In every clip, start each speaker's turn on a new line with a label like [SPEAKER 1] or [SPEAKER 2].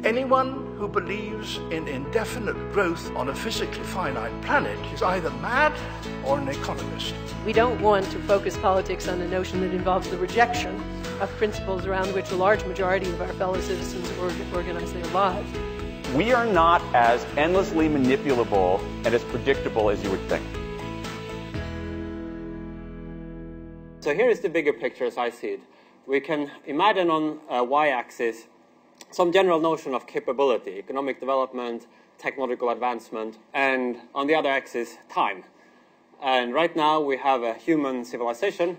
[SPEAKER 1] Anyone who believes in indefinite growth on a physically finite planet is either mad or an economist.
[SPEAKER 2] We don't want to focus politics on a notion that involves the rejection of principles around which a large majority of our fellow citizens organize their lives.
[SPEAKER 3] We are not as endlessly manipulable and as predictable as you would think.
[SPEAKER 4] So here is the bigger picture as I see it. We can imagine on a y-axis some general notion of capability, economic development, technological advancement, and on the other axis, time. And right now we have a human civilization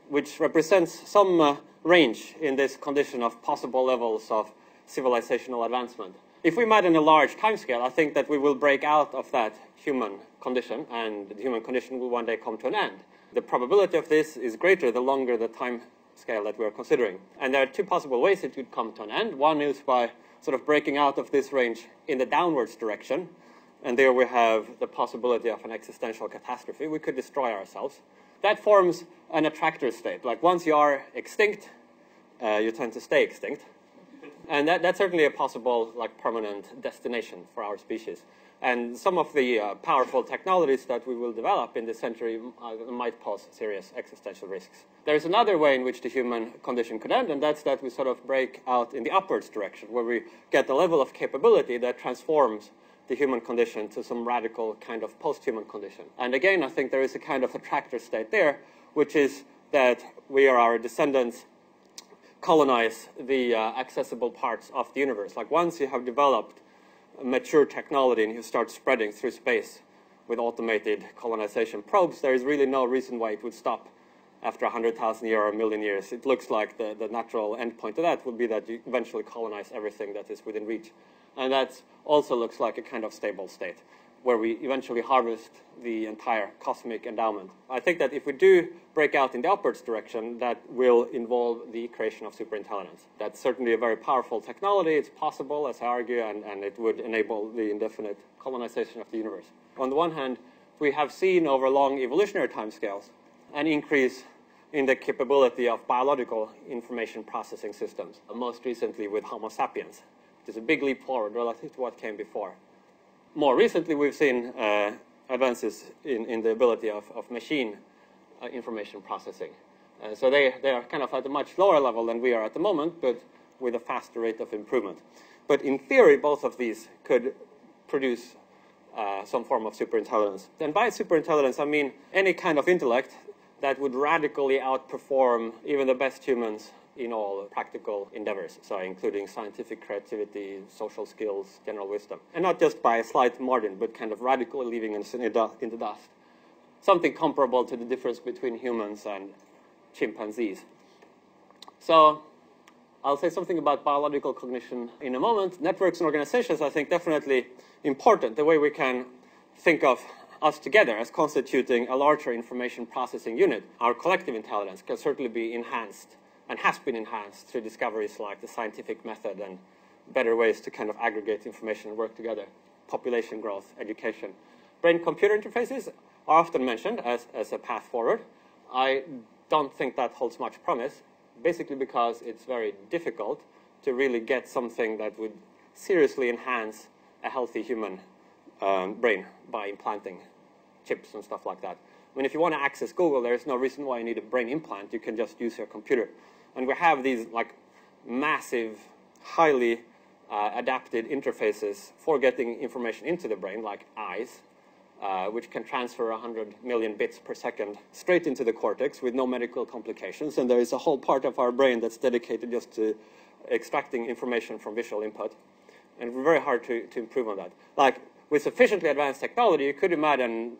[SPEAKER 4] which represents some range in this condition of possible levels of civilizational advancement. If we imagine a large timescale, I think that we will break out of that human condition, and the human condition will one day come to an end. The probability of this is greater the longer the time scale that we're considering. And there are two possible ways it could come to an end. One is by sort of breaking out of this range in the downwards direction. And there we have the possibility of an existential catastrophe. We could destroy ourselves. That forms an attractor state. Like once you are extinct, you tend to stay extinct. And that's certainly a possible, like, permanent destination for our species. And some of the powerful technologies that we will develop in this century might pose serious existential risks. There's another way in which the human condition could end, and that's that we sort of break out in the upwards direction, where we get a level of capability that transforms the human condition to some radical kind of post-human condition. And again, I think there is a kind of attractor state there, which is that we or our descendants colonize the accessible parts of the universe. Like once you have developed mature technology and you start spreading through space with automated colonization probes, there is really no reason why it would stop after 100,000 years or a million years. It looks like the natural endpoint of that would be that you eventually colonize everything that is within reach. And that also looks like a kind of stable state where we eventually harvest the entire cosmic endowment. I think that if we do break out in the upwards direction, that will involve the creation of superintelligence. That's certainly a very powerful technology. It's possible, as I argue, and it would enable the indefinite colonization of the universe. On the one hand, we have seen over long evolutionary timescales an increase in the capability of biological information processing systems, most recently with Homo sapiens, which is a big leap forward relative to what came before. More recently, we've seen advances in the ability of machine information processing. So they are kind of at a much lower level than we are at the moment, but with a faster rate of improvement. But in theory, both of these could produce some form of superintelligence. And by superintelligence, I mean any kind of intellect that would radically outperform even the best humans in all practical endeavors, so including scientific creativity, social skills, general wisdom. And not just by a slight margin, but kind of radically leaving us in the dust. Something comparable to the difference between humans and chimpanzees. So I'll say something about biological cognition in a moment. Networks and organizations, I think, definitely important. The way we can think of us together as constituting a larger information processing unit. Our collective intelligence can certainly be enhanced and has been enhanced through discoveries like the scientific method and better ways to kind of aggregate information and work together. Population growth, education. Brain-computer interfaces are often mentioned as a path forward. I don't think that holds much promise, basically because it's very difficult to really get something that would seriously enhance a healthy human brain by implanting chips and stuff like that. I mean, if you want to access Google, there's no reason why you need a brain implant. You can just use your computer. And we have these like massive, highly adapted interfaces for getting information into the brain, like eyes, which can transfer 100 million bits per second straight into the cortex with no medical complications. And there is a whole part of our brain that's dedicated just to extracting information from visual input. And it's very hard to improve on that. Like, with sufficiently advanced technology, you could imagine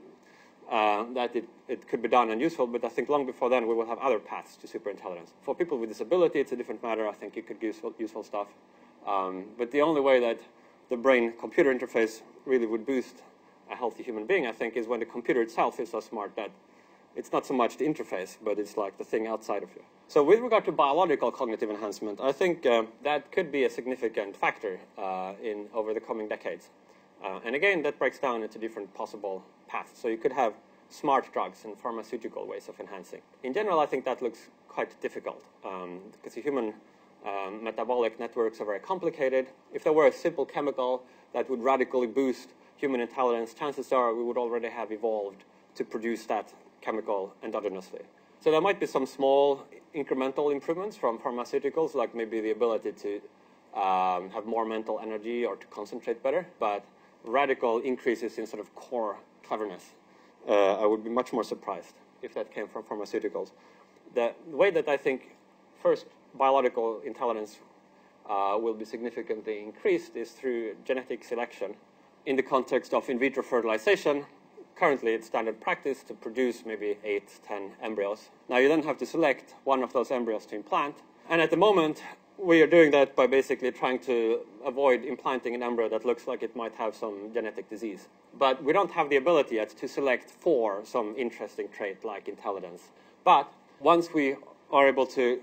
[SPEAKER 4] that it could be done and useful, but I think long before then we will have other paths to superintelligence. For people with disability, it's a different matter. I think you could use useful stuff. But the only way that the brain-computer interface really would boost a healthy human being, I think, is when the computer itself is so smart that it's not so much the interface, but it's like the thing outside of you. So with regard to biological cognitive enhancement, I think that could be a significant factor over the coming decades. And again, that breaks down into different possible paths. So you could have smart drugs and pharmaceutical ways of enhancing. In general, I think that looks quite difficult because the human metabolic networks are very complicated. If there were a simple chemical that would radically boost human intelligence, chances are we would already have evolved to produce that chemical endogenously. So there might be some small incremental improvements from pharmaceuticals, like maybe the ability to have more mental energy or to concentrate better, but radical increases in sort of core cleverness, I would be much more surprised if that came from pharmaceuticals. The way that I think first biological intelligence will be significantly increased is through genetic selection. In the context of in vitro fertilization, currently it's standard practice to produce maybe 8, 10 embryos. Now you then have to select one of those embryos to implant. And at the moment, we are doing that by basically trying to avoid implanting an embryo that looks like it might have some genetic disease. But we don't have the ability yet to select for some interesting trait like intelligence. But once we are able to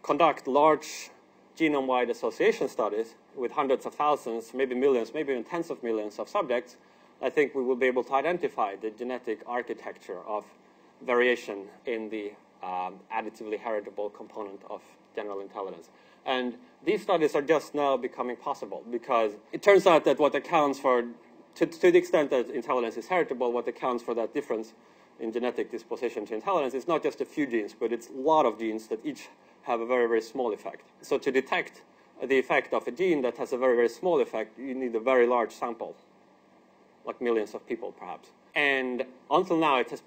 [SPEAKER 4] conduct large genome-wide association studies with hundreds of thousands, maybe millions, maybe even tens of millions of subjects, I think we will be able to identify the genetic architecture of variation in the additively heritable component of general intelligence. And these studies are just now becoming possible because it turns out that what accounts for, to the extent that intelligence is heritable, what accounts for that difference in genetic disposition to intelligence is not just a few genes, but it's a lot of genes that each have a very, very small effect. So to detect the effect of a gene that has a very, very small effect, you need a very large sample, like millions of people perhaps. And until now, it has